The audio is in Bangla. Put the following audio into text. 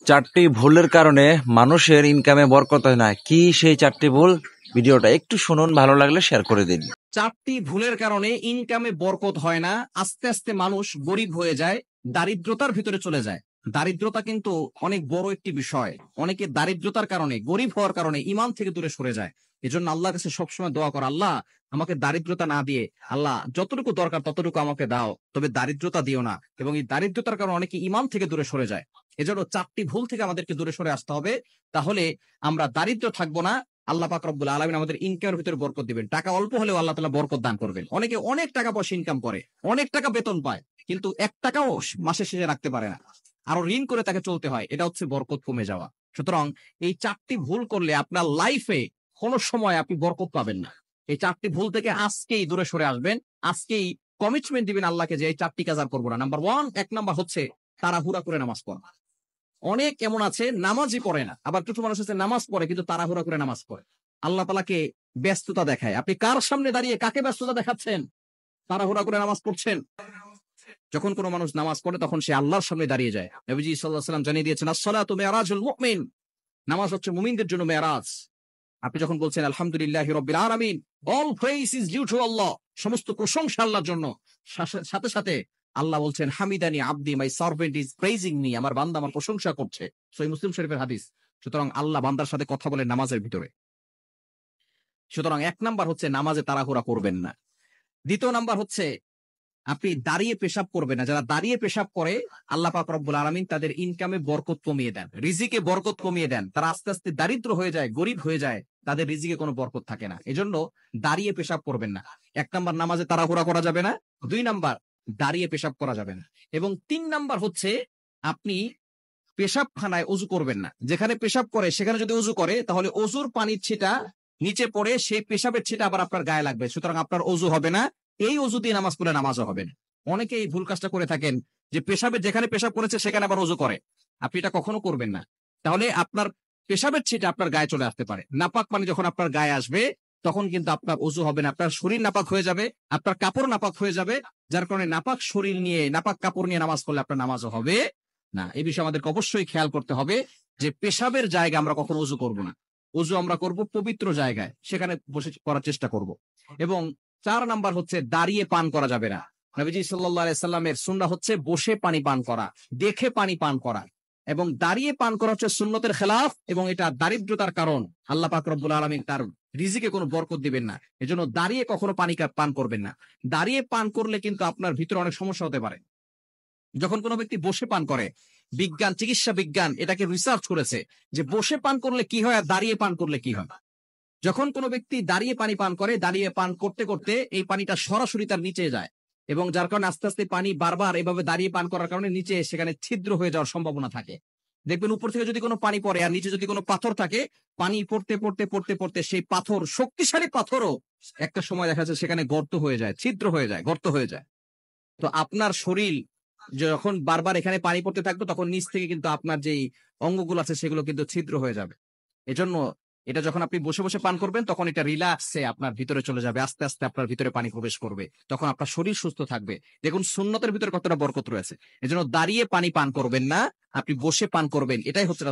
চারটি ভুলের কারণে মানুষের ইনকামে বরকত হয় না। কি সেই চারটি ভুল? ভিডিওটা একটু শুনুন, ভালো লাগলে শেয়ার করে দিন। চারটি ভুলের কারণে ইনকামে বরকত হয় না। আস্তে আস্তে মানুষ গরিব হয়ে যায়, দারিদ্রতার ভিতরে চলে যায়। দারিদ্রতা কিন্তু অনেক বড় একটি বিষয়। অনেকে দারিদ্রতার কারণে, গরিব হওয়ার কারণে ইমান থেকে দূরে সরে যায়। এজন্য আল্লাহর কাছে সবসময় দোয়া কর, আল্লাহ আমাকে দারিদ্রতা না দিয়ে, আল্লাহ যতটুকু দরকার ততটুকু আমাকে দাও, তবে দারিদ্রতা দিও না। এবং এই দারিদ্রতার কারণে অনেকে ইমান থেকে দূরে সরে যায়। এজন্য চারটি ভুল থেকে আমাদেরকে দূরে সরে আসতে হবে। তাহলে আমরা দারিদ্র থাকবো না। আল্লাহ পাক রব্বুল আলামিন আমাদের ইনকামের ভিতরে বরকত দিবেন। টাকা অল্প হলেও আল্লাহ তাআলা বরকত দান করবেন। অনেকে অনেক টাকা পয়সা ইনকাম করে, অনেক টাকা বেতন পায়, কিন্তু 1 টাকাও মাসের শেষে রাখতে পারে না, আরো ঋণ করে তাকে চলতে হয়। এটা হচ্ছে বরকত কমে যাওয়া। সুতরাং এই চারটি ভুল করলে আপনার লাইফে কোনো সময় আপনি বরকত পাবেন না। এই চারটি ভুল থেকে আজকেই দূরে সরে আসবেন। আজকেই কমিটমেন্ট দিবেন আল্লাহকে যে এই চারটি কাজ আর করবো না। নাম্বার 1, নাম্বার হচ্ছে তাড়াহুড়া করে নামাজ পড়া। অনেক এমন আছে নামাজই পড়ে না, আবার কিছু মানুষ আছে নামাজ পড়ে কিন্তু তাড়াহুড়া করে নামাজ পড়ে। আল্লাহ তাআলাকে ব্যস্ততা দেখায়। আপনি কার সামনে দাঁড়িয়ে কাকে ব্যস্ততা দেখাচ্ছেন? তাড়াহুড়া করে নামাজ পড়ছেন। যখন কোনো মানুষ নামাজ পড়ে তখন সে আল্লাহর সামনে দাঁড়িয়ে যায়। নবীজি সাল্লাল্লাহু আলাইহি ওয়াসাল্লাম জানিয়ে দিয়েছেন, আস-সালাতু মিরাজুল মুমিন, নামাজ হচ্ছে মুমিনদের জন্য মেরাজ। আপনি যখন বলছেন আলহামদুলিল্লাহি রাব্বিল আলামিন, all praise is due to Allah, সমস্ত প্রশংসা আল্লাহর জন্য, সাথে সাথে আল্লাহ বলছেন হামিদানি আবদি, my servant is praising me, আমার বান্দা আমার প্রশংসা করছে। সহিহ মুসলিম শরীফের হাদিস। সুতরাং আল্লাহ বান্দার সাথে কথা বলে নামাজের ভিতরে। সুতরাং 1 নাম্বার হচ্ছে নামাজে তাড়াহুড়া করবেন না। 2 নাম্বার হচ্ছে আপনি দাঁড়িয়ে পেশাব করবেন না। যারা দাঁড়িয়ে পেশাব করে আল্লাহ পাক রব্বুল আলামিন তাদের ইনকামে বরকত কমিয়ে দেন, রিজিকে বরকত কমিয়ে দেন। তারা আস্তে আস্তে দারিদ্র হয়ে যায়, গরিব হয়ে যায়, তাদের রিজিকে কোনো বরকত থাকে না। এজন্য দাঁড়িয়ে পেশাব করবেন না। 1 নাম্বার নামাজে তাড়াহুড়া করা যাবে না। 2 নাম্বার দাঁড়িয়ে পেশাব করা যাবে না। এবং 3 নাম্বার হচ্ছে আপনি পেশাবখানায় অজু করবেন না। যেখানে পেশাব করে সেখানে যদি অজু করে তাহলে অজুর পানির ছিটা নিচে পড়ে সেই পেশাবের ছিটা আবার আপনার গায়ে লাগবে। সুতরাং আপনার অজু হবে না। এই অজু দিয়ে নামাজ পড়লে নামাজও হবে না। অনেকে এই ভুল কাজটা করে থাকেন যে পেশাবের যেখানে পেশাব করেছে সেখানে আবার অজু করে। আপনি এটা কখনো করবেন না। তাহলে আপনার পেশাবের ছিটা আপনার গায়ে চলে আসতে পারে। নাপাক পানি যখন আপনার গায়ে আসবে তখন কিন্তু আপনার অজু হবে না। আপনার শরীর নাপাক হয়ে যাবে, আপনার কাপড় নাপাক হয়ে যাবে। যার কারণে নাপাক শরীর নিয়ে, নাপাক কাপড় নিয়ে নামাজ পড়লে আপনার নামাজও হবে না। এই বিষয়ে আমাদেরকে অবশ্যই খেয়াল করতে হবে যে পেশাবের জায়গা আমরা কখনো অজু করব না। অজু আমরা করব পবিত্র জায়গায়, সেখানে বসে করার চেষ্টা করব। এবং 4 নাম্বার হচ্ছে দাঁড়িয়ে পান করা যাবে না। নবীজি সাল্লাল্লাহু আলাইহি সাল্লামের সুন্নাহ হচ্ছে বসে পানি পান করা, দেখে পানি পান করা। এবং দাঁড়িয়ে পান করা হচ্ছে সুন্নতের খেলাফ, এবং এটা দারিদ্রতার কারণ। আল্লাহ পাক রব্বুল আলামিন তার রিজিকে কোনো বরকত দিবেন না। এজন্য দাঁড়িয়ে কখনো পানি পান করবেন না। দাঁড়িয়ে পান করলে কিন্তু আপনার ভিতরে অনেক সমস্যা হতে পারে। যখন কোনো ব্যক্তি বসে পান করে, বিজ্ঞান, চিকিৎসা বিজ্ঞান এটাকে রিসার্চ করেছে যে বসে পান করলে কি হয় আর দাঁড়িয়ে পান করলে কি হয়। যখন কোনো ব্যক্তি দাঁড়িয়ে পানি পান করে, দাঁড়িয়ে পান করতে করতে এই পানিটা সরাসরি তার নিচে যায়, এবং যার কারণে আস্তে আস্তে পানি বারবার এভাবে দাঁড়িয়ে পান করার কারণে নিচে সেখানে ছিদ্র হয়ে যাওয়ার সম্ভাবনা থাকে। দেখবেন উপর থেকে যদি কোনো পানি পড়ে আর নিচে যদি কোনো পাথর থাকে, পানি পড়তে পড়তে পড়তে পড়তে সেই পাথর, শক্তিশালী পাথরও একটা সময় দেখা যাচ্ছে সেখানে গর্ত হয়ে যায়, ছিদ্র হয়ে যায়, গর্ত হয়ে যায়। তো আপনার শরীর যখন বারবার এখানে পানি পড়তে থাকবে তখন নিচ থেকে কিন্তু আপনার যেই অঙ্গগুলো আছে সেগুলো কিন্তু ছিদ্র হয়ে যাবে। এজন্য এটা যখন আপনি বসে বসে পান করবেন তখন এটা রিল্যাক্সে আপনার ভিতরে চলে যাবে, আস্তে আস্তে আপনার ভিতরে পানি প্রবেশ করবে, তখন আপনার শরীর সুস্থ থাকবে। দেখুন সুন্নতের ভিতরে কতটা বরকত রয়েছে। এজন্য দাঁড়িয়ে পানি পান করবেন না, আপনি বসে পান করবেন। এটাই হচ্ছে